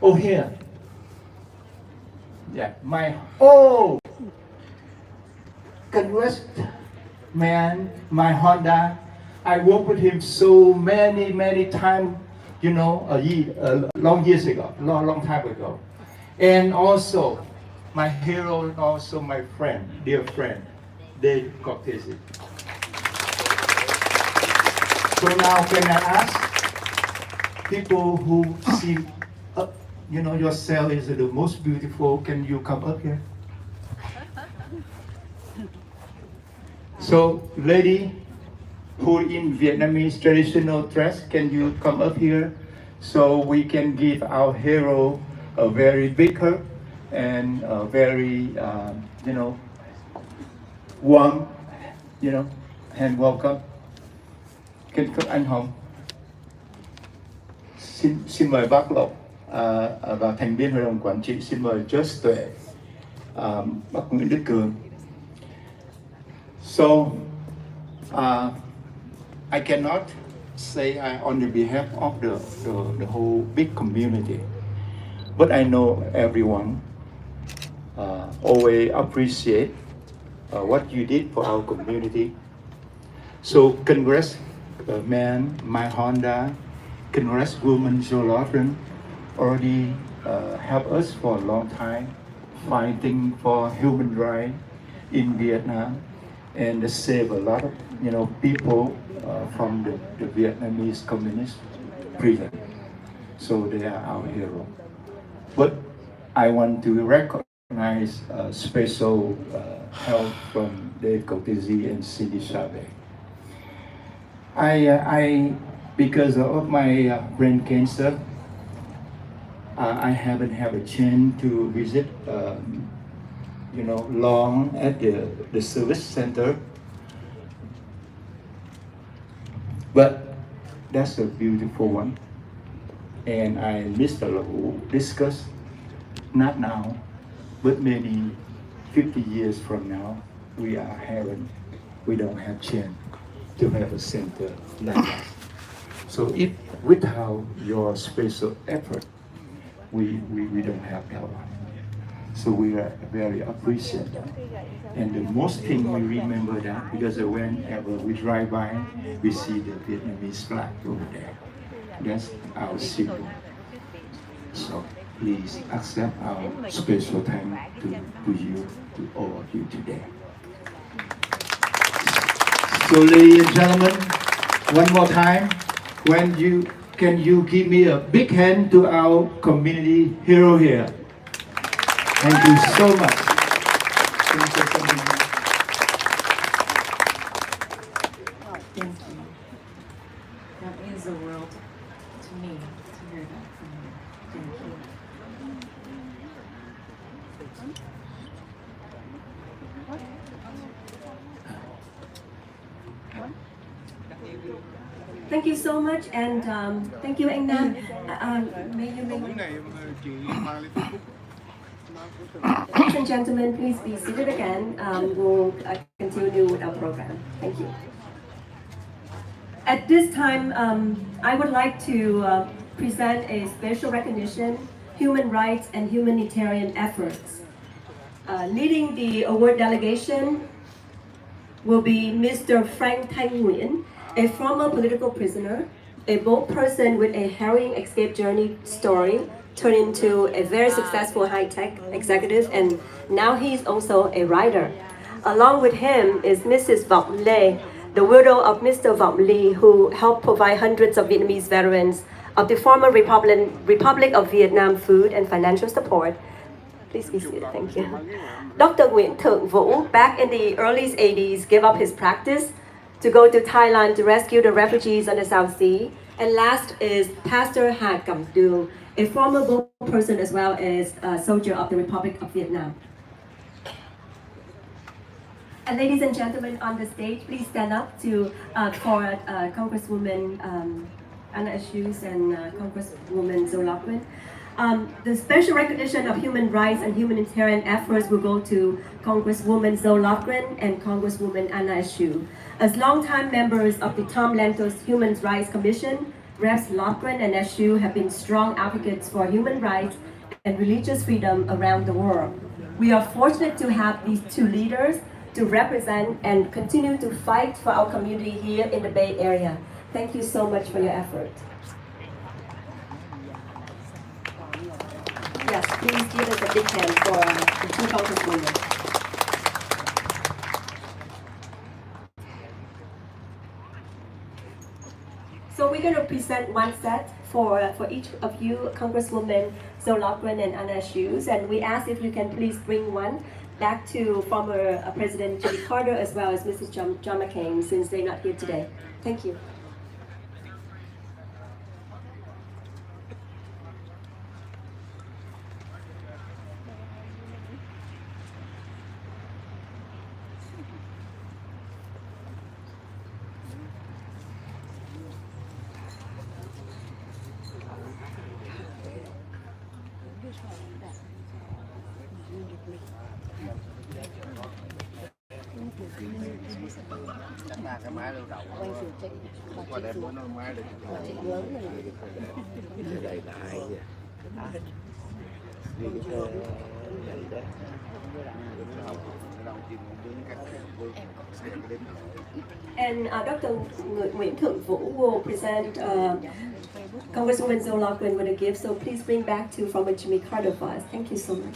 Oh, here. Yeah, my, oh, congrats, man, my Honda. I worked with him so many times, long years ago, long time ago. And also, my hero, and also my friend, dear friend, Dave Cortese. So now, can I ask people who see, yourself is the most beautiful, can you come up here? So, lady who in Vietnamese traditional dress, can you come up here so we can give our hero a very big hug and a very, warm, hand welcome. Anh Hồng, xin mời bác Lộc và thành viên hội đồng quản trị, xin mời Just Tuệ, bác Nguyễn Đức Cường. So, I cannot say on the behalf of the whole big community, but I know everyone always appreciate what you did for our community. So congrats, man, my Honda, congrats, woman Joe Laughton, already helped us for a long time, fighting for human rights in Vietnam, and save a lot of people from the Vietnamese communist prison. So they are our hero. But I want to recognize special help from Dave Cortese and Cindy Chavez. I because of my brain cancer, I haven't had a chance to visit, long at the service center. But that's a beautiful one, and I missed a lot. Discuss not now, but maybe 50 years from now, we don't have chance to have a center like that. So if without your special effort, we don't have that one. So we are very appreciative. And the most thing we remember that because whenever we drive by, we see the Vietnamese flag over there. That's our symbol. So please accept our special thanks to you, to all of you today. So ladies and gentlemen, one more time, can you give me a big hand to our community hero here? Thank you so much. Thank you so much. Thank you. That means the world to me to hear that from you. Thank you. Thank you so much, and thank you, anh Nam. Ladies and gentlemen, please be seated again. We'll continue with our program. Thank you. At this time, I would like to present a special recognition, human rights and humanitarian efforts. Leading the award delegation will be Mr. Frank Thanh Nguyen, a former political prisoner, a bold person with a harrowing escape journey story turned into a very successful high-tech executive, and now he's also a writer. Along with him is Mrs. Vọng Lê, the widow of Mr. Vọng Ly, who helped provide hundreds of Vietnamese veterans of the former Republic of Vietnam food and financial support. Please be seated, thank you. Dr. Nguyễn Thượng Vũ, back in the early 80s, gave up his practice to go to Thailand to rescue the refugees on the South Sea. And last is Pastor Ha Cam Du, a former bold person as well as a soldier of the Republic of Vietnam. And ladies and gentlemen on the stage, please stand up for Congresswoman Anna Eshus and Congresswoman Zoe Lachlan. The special recognition of human rights and humanitarian efforts will go to Congresswoman Zoe Lachlan and Congresswoman Anna Eshoo. As longtime members of the Tom Lantos Human Rights Commission, Reps Lachlan and Ashu have been strong advocates for human rights and religious freedom around the world. We are fortunate to have these two leaders to represent and continue to fight for our community here in the Bay Area. Thank you so much for your effort. Yes, please give us a big hand for the two congresswomen. So we're going to present one set for each of you, Congresswoman Zoe Lofgren and Anna Hughes, and we ask if you can please bring one back to former President Jimmy Carter as well as Mrs. John McCain, since they're not here today. Thank you. Cái máy lưu động qua đem nó máy để đây là ai vậy? Đi cái này đấy. And Dr. Nguyễn Thượng Vũ will present Congresswoman Zoe Lofgren with a gift, so please bring back to former Jimmy Carter for us. Thank you so much.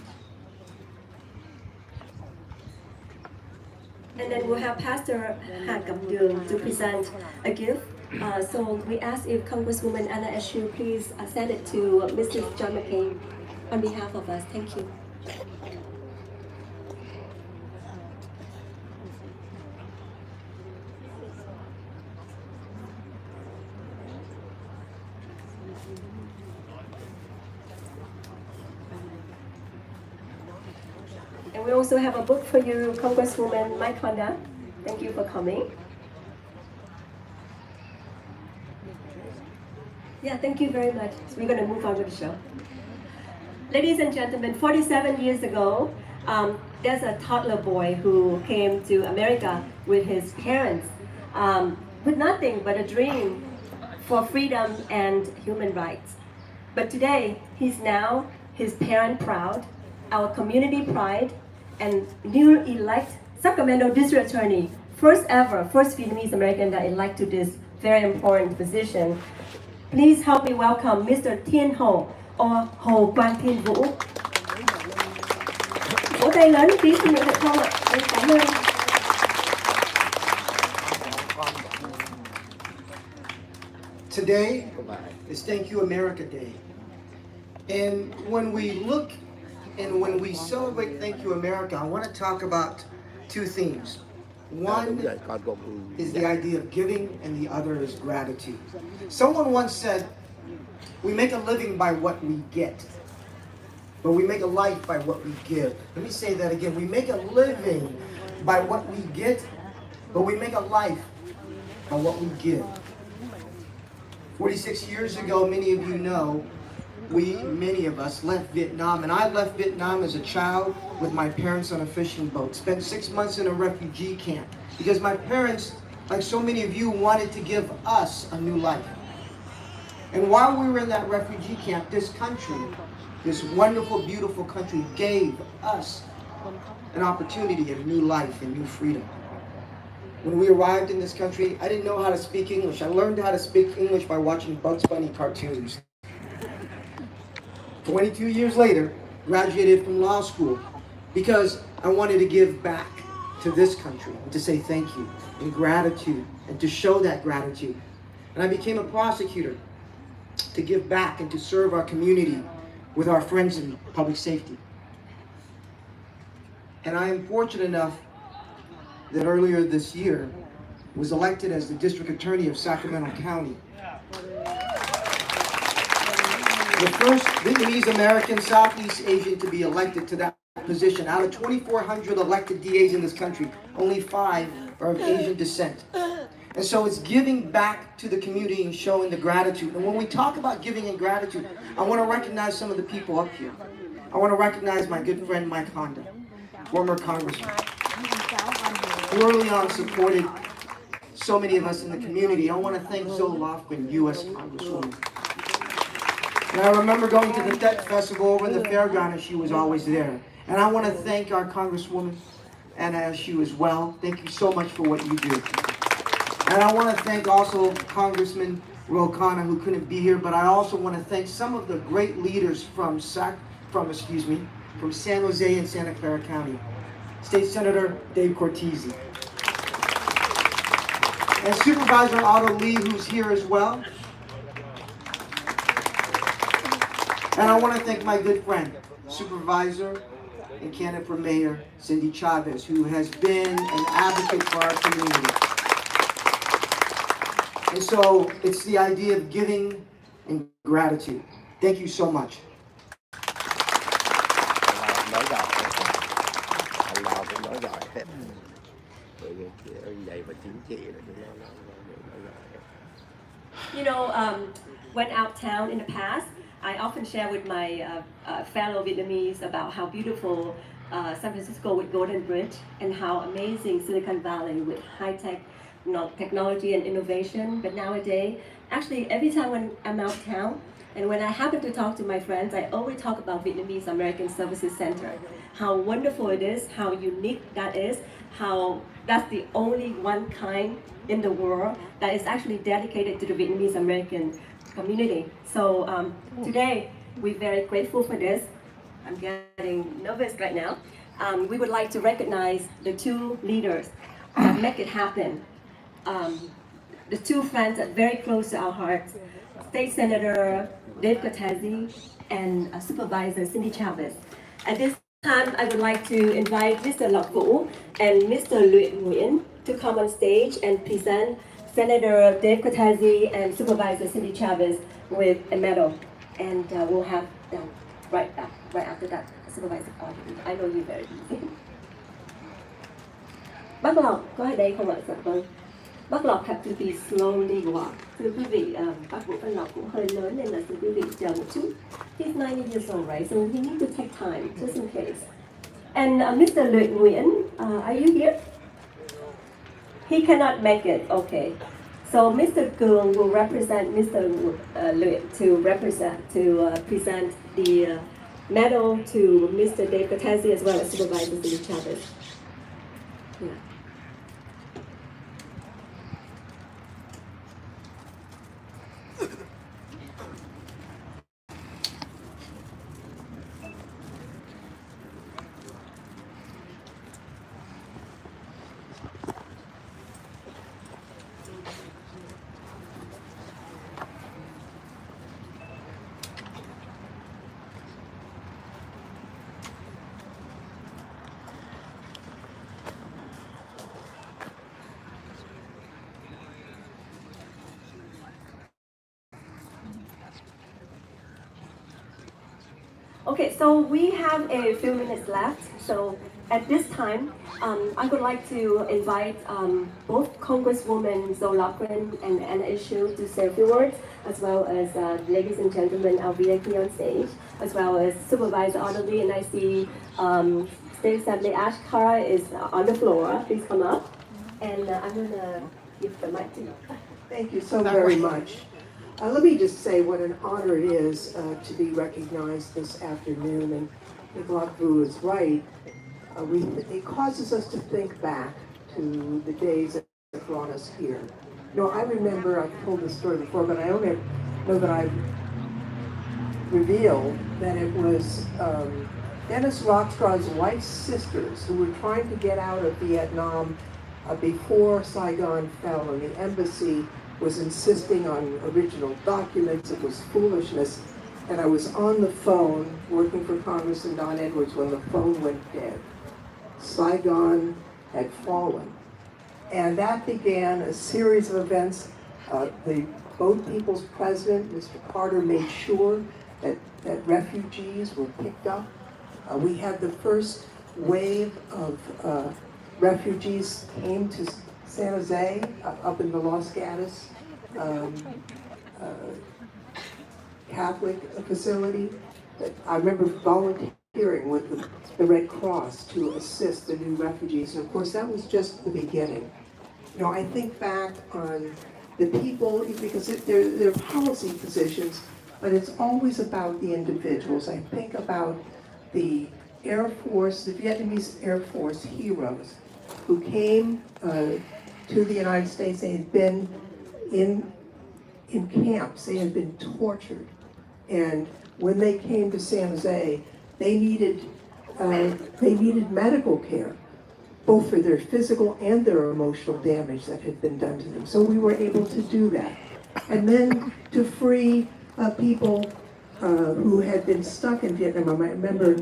And then we'll have Pastor Ha Cẩm Đường to present a gift. So we ask if Congresswoman Anna Ashu please send it to Mr. John McCain on behalf of us. Thank you. And we also have a book for you, Congresswoman Mike Honda. Thank you for coming. Yeah, thank you very much. So we're going to move on with the show. Ladies and gentlemen, 47 years ago, there's a toddler boy who came to America with his parents with nothing but a dream for freedom and human rights. But today, he's now his parent proud, our community pride, and new elect Sacramento District Attorney, first Vietnamese American that elect to this very important position. Please help me welcome Mr. Thiên Hồ or Hồ Quang Thiên Vũ. Vỗ tay lớn tí xin được không ạ? Cảm ơn. Today is Thank You America Day. And when we look and when we celebrate Thank You America, I want to talk about two themes. One is the idea of giving and the other is gratitude. Someone once said, we make a living by what we get, but we make a life by what we give. Let me say that again. We make a living by what we get, but we make a life by what we give. 46 years ago, many of you know, many of us left Vietnam, and I left Vietnam as a child with my parents on a fishing boat. Spent 6 months in a refugee camp because my parents, like so many of you, wanted to give us a new life. And while we were in that refugee camp, this country, this wonderful, beautiful country, gave us an opportunity of new life and new freedom. When we arrived in this country, I didn't know how to speak English. I learned how to speak English by watching Bugs Bunny cartoons. 22 years later, graduated from law school because I wanted to give back to this country and to say thank you and gratitude and to show that gratitude. And I became a prosecutor to give back and to serve our community with our friends in public safety. And I am fortunate enough that earlier this year was elected as the District Attorney of Sacramento County. The first Vietnamese American Southeast Asian to be elected to that position. Out of 2,400 elected DAs in this country, only 5 are of Asian descent. And so it's giving back to the community and showing the gratitude. And when we talk about giving and gratitude, I want to recognize some of the people up here. I want to recognize my good friend Mike Honda, former congressman, who early on supported so many of us in the community. I want to thank Zoe Lofgren, U.S. Congresswoman. And I remember going to the Tet Festival over in the fairground, and she was always there. And I want to thank our Congresswoman, Anna Eshoo, as well. Thank you so much for what you do. And I want to thank also Congressman Ro Khanna, who couldn't be here, but I also want to thank some of the great leaders from San Jose and Santa Clara County. State Senator Dave Cortese. And Supervisor Otto Lee, who's here as well. And I want to thank my good friend, Supervisor and candidate for Mayor, Cindy Chavez, who has been an advocate for our community. And so it's the idea of giving and gratitude. Thank you so much. Nói giỏi anh nào cũng nói giỏi hết vậy mà chính trị là nói giỏi. You know, when out town in the past, I often share with my fellow Vietnamese about how beautiful San Francisco with Golden Bridge and how amazing Silicon Valley with high-tech technology and innovation. But nowadays, actually every time when I'm out of town, and when I happen to talk to my friends, I always talk about Vietnamese American Services Center. How wonderful it is, how unique that is, how that's the only one kind in the world that is actually dedicated to the Vietnamese American community. So today, we're very grateful for this. I'm getting nervous right now. We would like to recognize the two leaders that make it happen. The two friends that are very close to our hearts, State Senator Dave Cortese and Supervisor Cindy Chavez. At this time, I would like to invite Mr. Lộc Vũ and Mr. Luyện Nguyen to come on stage and present Senator Dave Cortese and Supervisor Cindy Chavez with a medal. And we'll have them right after that. Supervisor, I know you're very busy. Bác Lộc, có ở đây không ạ? Dạ vâng. Bác Lộc have to be slowly walk. Thưa quý vị, bác Vũ Văn Lộc cũng hơi lớn nên là thưa quý vị chờ một chút. He's 90 years old, right? So he needs to take time, just in case. And Mr. Luyện Nguyen, are you here? He cannot make it, okay. So Mr. Cường will represent Mr. Luyện to present the medal to Mr. Dave Cortese as well as Supervisor Cindy Chavez. Yeah. Okay, so we have a few minutes left. So at this time, I would like to invite both Congresswoman Zoe Lofgren and Anna Eshoo to say a few words, as well as ladies and gentlemen, our VIP on stage, as well as Supervisor Otto Lee, and I see State Assembly Ash Kara is on the floor. Please come up, and I'm gonna give the mic to you. Thank you so very much. Let me just say what an honor it is to be recognized this afternoon, and Nick Locke is right. It causes us to think back to the days that brought us here. You know, I remember, I've told this story before, but I only know that I've revealed that it was Dennis Rockstraw's wife's sisters who were trying to get out of Vietnam before Saigon fell, and the embassy was insisting on original documents. It was foolishness. And I was on the phone working for Congressman Don Edwards when the phone went dead. Saigon had fallen. And that began a series of events. The both people's president, Mr. Carter, made sure that refugees were picked up. We had the first wave of refugees came to San Jose, up in the Los Gatos Catholic facility. I remember volunteering with the Red Cross to assist the new refugees. And of course, that was just the beginning. You know, I think back on the people, because they're policy positions, but it's always about the individuals. I think about the Air Force, the Vietnamese Air Force heroes who came to the United States. They had been in camps, they had been tortured. And when they came to San Jose, they needed medical care, both for their physical and their emotional damage that had been done to them. So we were able to do that. And then to free people who had been stuck in Vietnam. I remember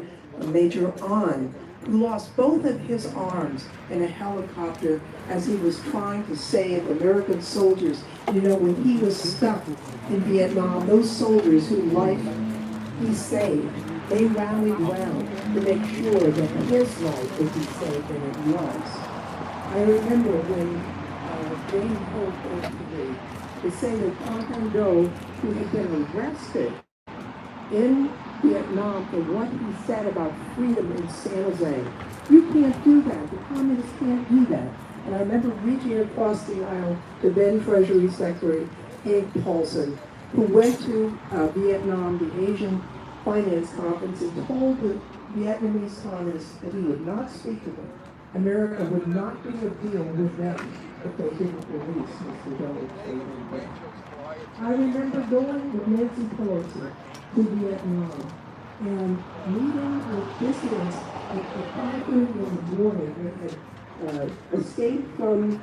Major An, who lost both of his arms in a helicopter as he was trying to save American soldiers. You know, when he was stuck in Vietnam, those soldiers whose life he saved, they rallied round to make sure that his life would be safe, and it was. I remember when James Hope came to me to say that Pham Thanh Do, who had been arrested in Vietnam for what he said about freedom in San Jose. You can't do that. The communists can't do that. And I remember reaching across the aisle to then Treasury Secretary Hank Paulson, who went to Vietnam, the Asian Finance Conference, and told the Vietnamese communists that he would not speak to them. America would not do a deal with them if they didn't release Mr. Doe. I remember going with Nancy Pelosi to Vietnam and meeting with dissidents at 5:30 in the morning that had escaped from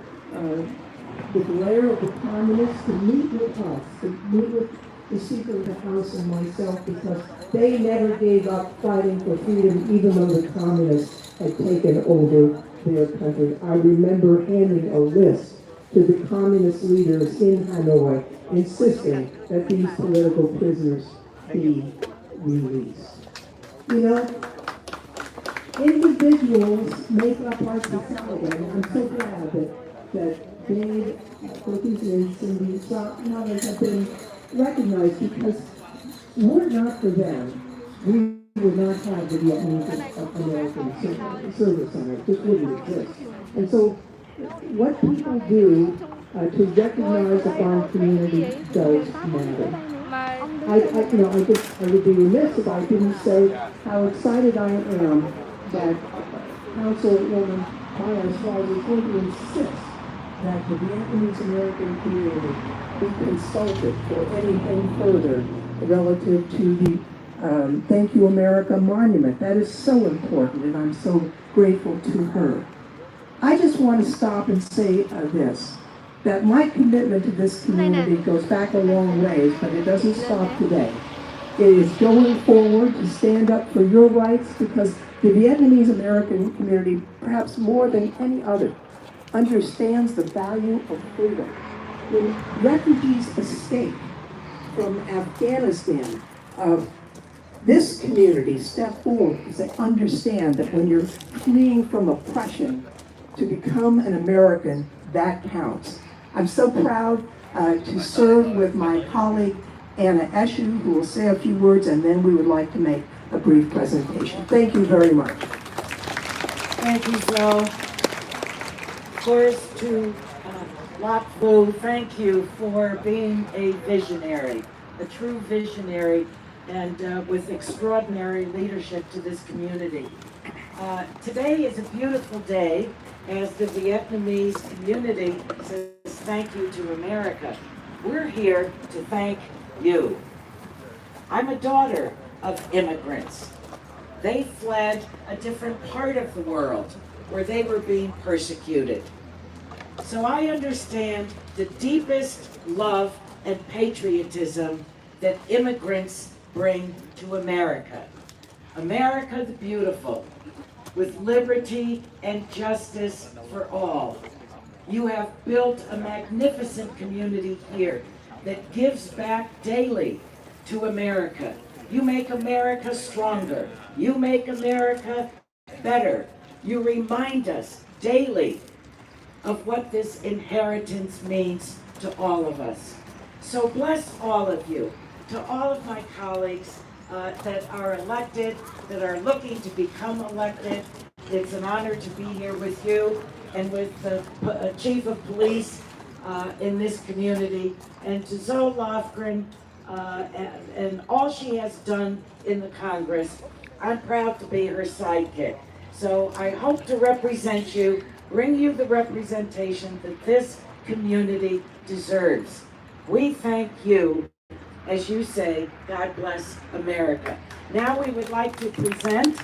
the glare of the communists to meet with us, to meet with the Speaker of the House and myself, because they never gave up fighting for freedom even though the communists had taken over their country. I remember handing a list to the communist leaders in Hanoi insisting that these political prisoners be released. You know, individuals make up our society, and I'm so glad that Dave, Cookies, and Cindy, and others have been recognized, because were it not for them, we would not have the Vietnamese American Service Center. This wouldn't exist. And so what people do to recognize the farm community does matter. I would be remiss if I didn't say how excited I am that Councilwoman Myers-Slider is going to insist that the Vietnamese American community be consulted for anything further relative to the Thank You America monument. That is so important, and I'm so grateful to her. I just want to stop and say this, that my commitment to this community goes back a long ways, but it doesn't stop today. It is going forward to stand up for your rights, because the Vietnamese American community, perhaps more than any other, understands the value of freedom. When refugees escape from Afghanistan, this community step forward because they understand that when you're fleeing from oppression to become an American, that counts. I'm so proud to serve with my colleague Anna Eshu, who will say a few words, and then we would like to make a brief presentation. Thank you very much. Thank you, Zoe. First to Lok Vu, thank you for being a visionary, a true visionary, and with extraordinary leadership to this community. Today is a beautiful day as the Vietnamese community says thank you to America. We're here to thank you. I'm a daughter of immigrants. They fled a different part of the world where they were being persecuted. So I understand the deepest love and patriotism that immigrants bring to America. America the beautiful, with liberty and justice for all. You have built a magnificent community here that gives back daily to America. You make America stronger. You make America better. You remind us daily of what this inheritance means to all of us. So bless all of you. To all of my colleagues that are elected, that are looking to become elected, It's an honor to be here with you and with the Chief of Police in this community, and to Zoe Lofgren and all she has done in the Congress. I'm proud to be her sidekick. So I hope to represent you, bring you the representation that this community deserves. We thank you. As you say, God bless America. Now we would like to present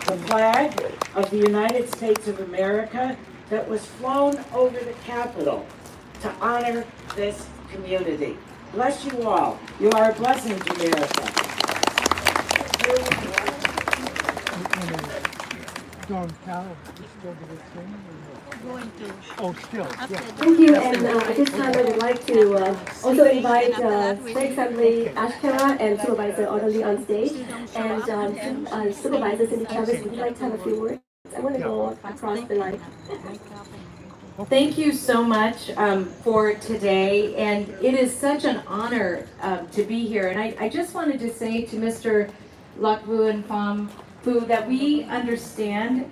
the flag of the United States of America that was flown over the Capitol to honor this community. Bless you all. You are a blessing to America. John Powell is still the thing? Going to. Oh, still, yeah. Thank you, and at this time I would like to also invite State Assembly Ashkara and Supervisor Orderly on stage. And Supervisor Cindy Chavez, would you like to have a few words? I want to go across the line. Thank you so much for today, and it is such an honor to be here. And I just wanted to say to Mr. Lakvu and Pham Phu that we understand,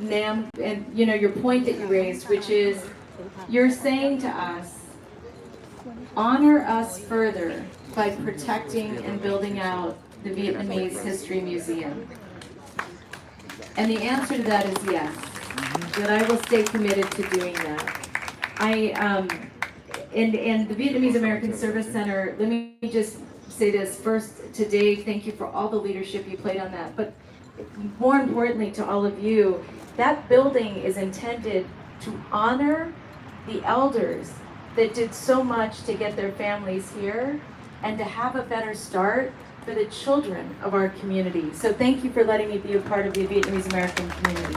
Nam, and you know your point that you raised, which is you're saying to us, honor us further by protecting and building out the Vietnamese History Museum. And the answer to that is yes. That I will stay committed to doing that. And the Vietnamese American Service Center, let me just say this first today, thank you for all the leadership you played on that, but more importantly to all of you, that building is intended to honor the elders that did so much to get their families here and to have a better start for the children of our community. So thank you for letting me be a part of the Vietnamese American community.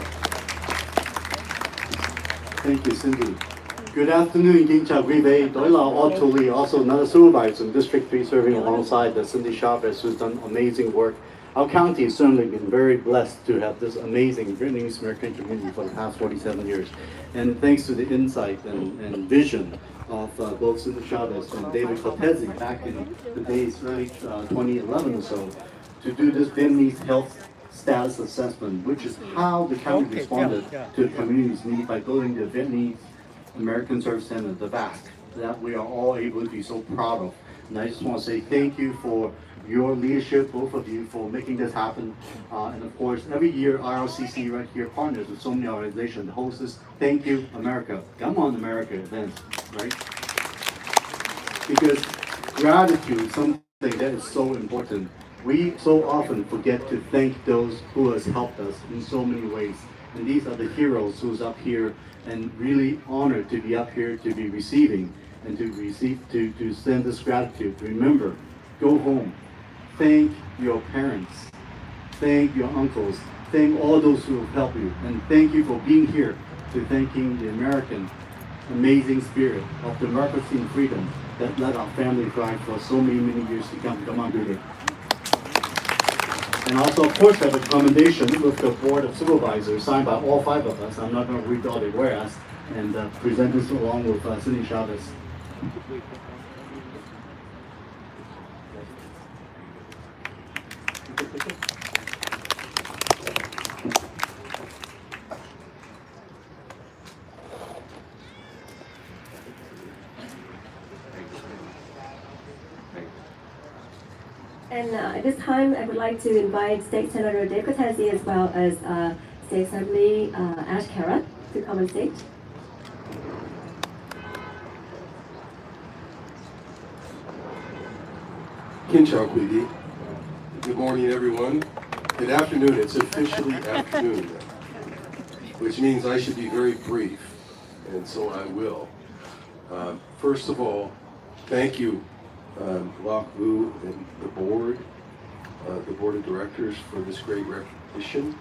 Thank you, Cindy. Good afternoon, Kinh chào quý vị. Tôi là Otto Lee, also another supervisor in District 3, serving alongside Cindy Chavez, who's done amazing work. Our county has certainly been very blessed to have this amazing Vietnamese American community for the past 47 years. And thanks to the insight and vision of both Cindy Chavez and David Cortese back in the days, early 2011 or so, to do this Vietnamese health status assessment, which is how the county responded to the community's need by building the Vietnamese American Service Center, the VASC, that we are all able to be so proud of. And I just want to say thank you for your leadership, both of you, for making this happen. And of course, every year IRCC right here partners with so many organizations to host this Thank You America, Come On America events, right? Because gratitude is something that is so important. We so often forget to thank those who has helped us in so many ways. And these are the heroes who's up here, and really honored to be up here to be receiving and to send this gratitude. Remember, go home, thank your parents, thank your uncles, thank all those who have helped you, and thank you for being here, to thanking the American amazing spirit of democracy and freedom that let our family thrive for so many years to come. Come on, do it. And also, of course, have a commendation with the Board of Supervisors signed by all 5 of us. I'm not going to read all the whereas and present this along with Cindy Chavez. And at this time, I would like to invite State Senator Dave Cortese as well as State Assembly Ash Kara to come on stage. Kinh chào quý vị. Good morning, everyone. Good afternoon. It's officially afternoon, which means I should be very brief, and so I will. First of all, thank you, Loc Vu and the board of directors, for this great recognition.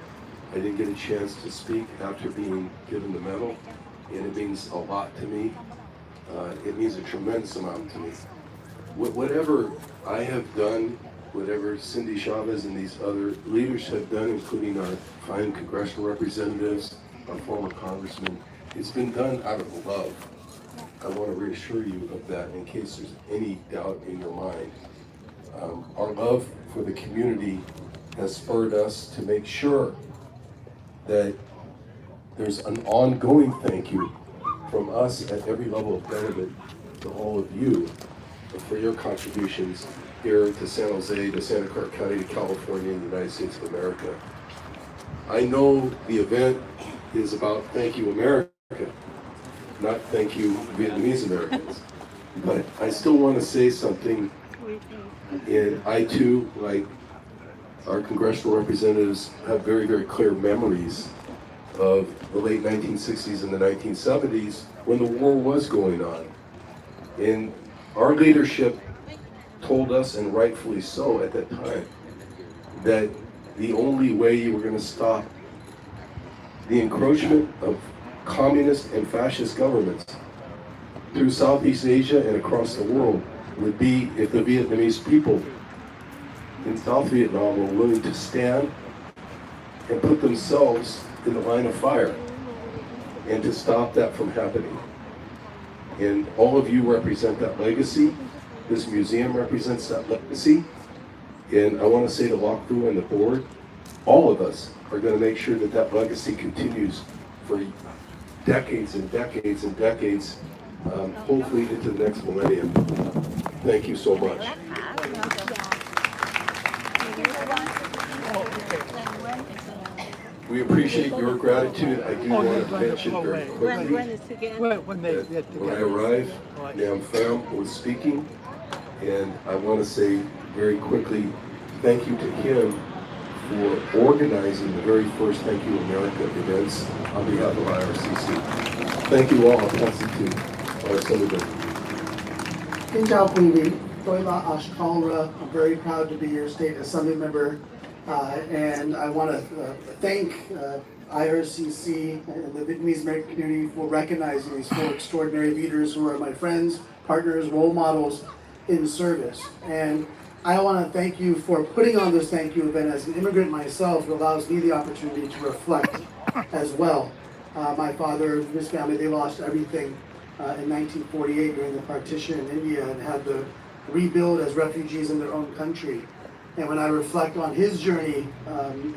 I didn't get a chance to speak after being given the medal, and it means a lot to me. It means a tremendous amount to me. Whatever I have done, whatever Cindy Chavez and these other leaders have done, including our fine congressional representatives, our former congressmen, it's been done out of love. I want to reassure you of that in case there's any doubt in your mind. Our love for the community has spurred us to make sure that there's an ongoing thank you from us at every level of government to all of you for your contributions here to San Jose, to Santa Clara County, to California, and the United States of America. I know the event is about thank you America, not thank you Vietnamese Americans. But I still want to say something, and I too, like our congressional representatives, have very, very clear memories of the late 1960s and the 1970s when the war was going on. And our leadership told us, and rightfully so at that time, that the only way you were going to stop the encroachment of communist and fascist governments through Southeast Asia and across the world would be if the Vietnamese people in South Vietnam were willing to stand and put themselves in the line of fire and to stop that from happening. And all of you represent that legacy. This museum represents that legacy. And I want to say to Loc Vu and the board, all of us are going to make sure that that legacy continues for decades and decades and decades, hopefully into the next millennium. Thank you so much. We appreciate your gratitude. I do want to mention very quickly that when I arrived, Nam Pham was speaking, and I want to say very quickly thank you to him for organizing the very first Thank You America events on behalf of IRCC. Thank you all. I'll pass it to our senator. Xin chào quý vị, tôi là Ash Kalra. I'm very proud to be your state assembly member, and I want to thank IRCC and the Vietnamese American community for recognizing these four extraordinary leaders who are my friends, partners, role models in service. And I want to thank you for putting on this thank you event. As an immigrant myself, it allows me the opportunity to reflect as well. My father and his family, they lost everything in 1948 during the partition in India and had to rebuild as refugees in their own country. And when I reflect on his journey,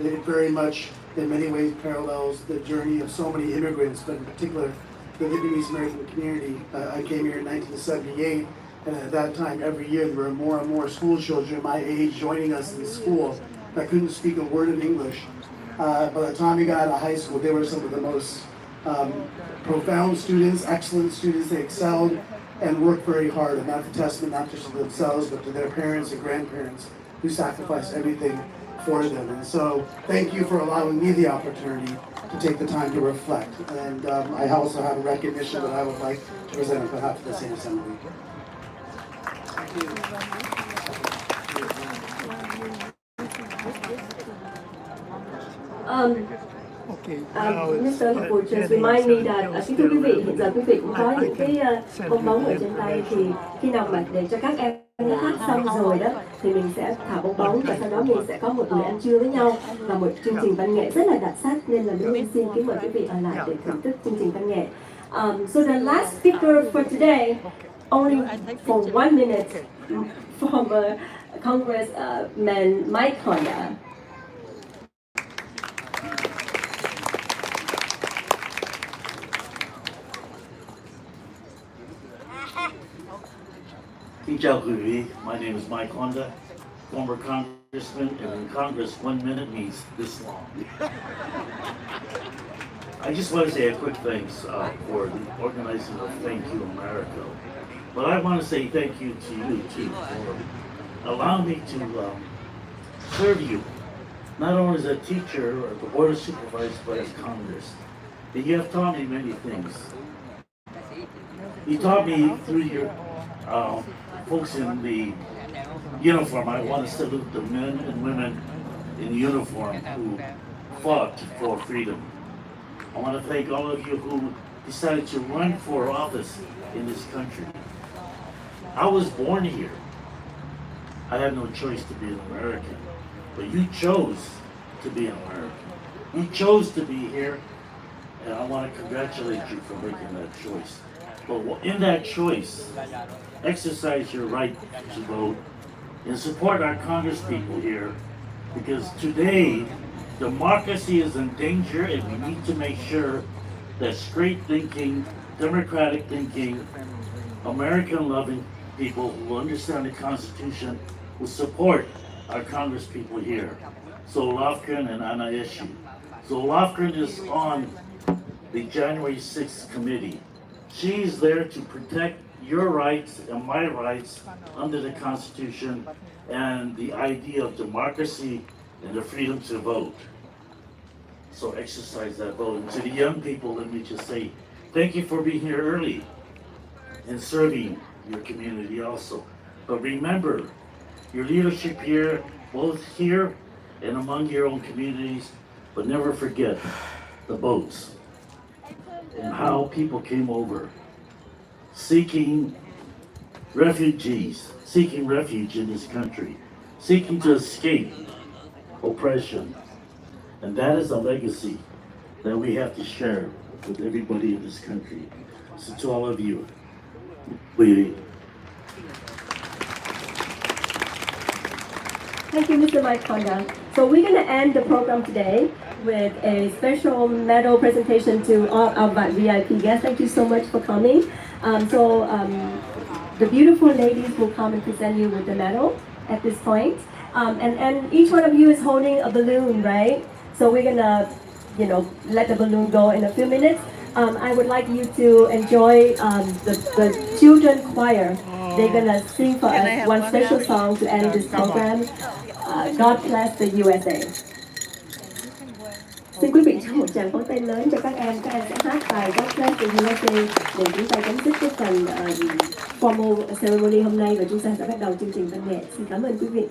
it very much, in many ways, parallels the journey of so many immigrants, but in particular, the Vietnamese American community. I came here in 1978, and at that time, every year, there were more and more school children my age joining us in school that couldn't speak a word of English. By the time we got out of high school, they were some of the most profound students, excellent students. They excelled and worked very hard, and that's a testament not just to themselves, but to their parents and grandparents who sacrificed everything for them. And so thank you for allowing me the opportunity to take the time to reflect. And I also have a recognition that I would like to present on behalf of the State Assembly. Mr. Would just remind me that kính thưa quý vị, hiện giờ quý vị cũng có những cái bong bóng ở trên tay, thì khi nào mà để cho các em đã hát xong rồi đó thì mình sẽ thả bong bóng và sau đó mình sẽ có một buổi ăn trưa với nhau và một chương trình văn nghệ rất là đặc sắc, nên là mình xin kính mời quý vị ở lại để thưởng thức chương trình văn nghệ. So the last speaker for today, only for 1 minute, from Congressman Mike Honda. Xin chào quý vị. My name is Mike Honda, former congressman, and in Congress 1 minute means this long. I just want to say a quick thanks for the organizing of Thank You America. But I want to say thank you to you too for allowing me to serve you, not only as a teacher or the Board of Supervisors, but as Congress. And you have taught me many things. You taught me through your folks in the uniform. I want to salute the men and women in uniform who fought for freedom. I want to thank all of you who decided to run for office in this country. I was born here. I had no choice to be an American, but you chose to be an American. You chose to be here, and I want to congratulate you for making that choice. But in that choice, exercise your right to vote and support our congresspeople here, because today Democracy is in danger, and we need to make sure that straight thinking, democratic thinking, American loving people who understand the Constitution will support our Congress people here. So Lofgren and Anna Eshoo. So Lofgren is on the January 6th committee. She's there to protect your rights and my rights under the Constitution and the idea of democracy and the freedom to vote. So exercise that vote. And to the young people, let me just say, thank you for being here early and serving your community also. But remember, your leadership here, both here and among your own communities, but never forget the boats and how people came over seeking refuge in this country, seeking to escape oppression. And that is a legacy that we have to share with everybody in this country. So to all of you, we Thank you, Mr. Mike Konda. So we're going to end the program today with a special medal presentation to all our VIP guests. Thank you so much for coming. The beautiful ladies will come and present you with the medal at this point. And each one of you is holding a balloon, right? So we're going to, let the balloon go in a few minutes. I would like you to enjoy the children choir. They're going to sing for us one special song to end this program. God bless the USA. Xin quý vị cho một tràng pháo tay lớn cho các em sẽ hát bài God bless the USA để chúng ta chấm dứt cái phần formal ceremony hôm nay và chúng ta sẽ bắt đầu chương trình văn nghệ. Xin cảm ơn quý vị.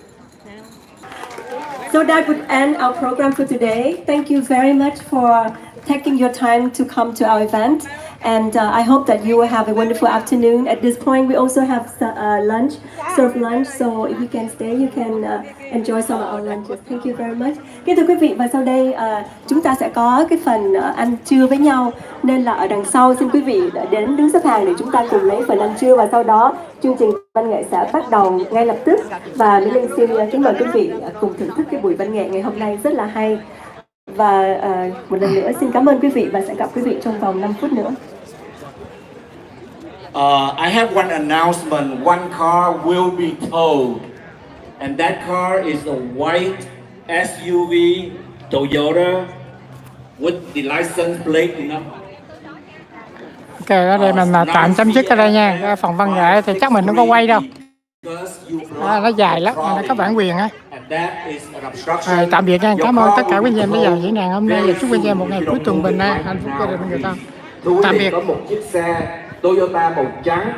So that would end our program for today. Thank you very much for taking your time to come to our event. And I hope that you will have a wonderful afternoon. At this point, we also have lunch, serve lunch. So if you can stay, you can enjoy some of our lunches. Thank you very much. Kính thưa quý vị, và sau đây chúng ta sẽ có cái phần ăn trưa với nhau. Nên là ở đằng sau, xin quý vị đến đứng xếp hàng để chúng ta cùng lấy phần ăn trưa. Và sau đó, chương trình văn nghệ sẽ bắt đầu ngay lập tức. Và Mỹ Linh xin kính mời quý vị cùng thưởng thức cái buổi văn nghệ ngày hôm nay rất là hay. Và một lần nữa xin cảm ơn quý vị và sẽ gặp quý vị trong vòng 5 phút nữa. I have one announcement. One car will be towed, and that car is a white SUV Toyota with the license plate number. Ok, ở đây mình tạm chấm dứt ở đây nha. Cái phần văn nghệ thì chắc mình không có quay đâu. Nó dài lắm, nó có bản quyền á. Tạm biệt nha, cảm ơn tất cả quý anh em đã dành diễn đàn hôm nay và chúc quý anh em một ngày cuối tuần bình an, hạnh phúc gia đình người thân. Tạm biệt. Có một chiếc xe Toyota màu trắng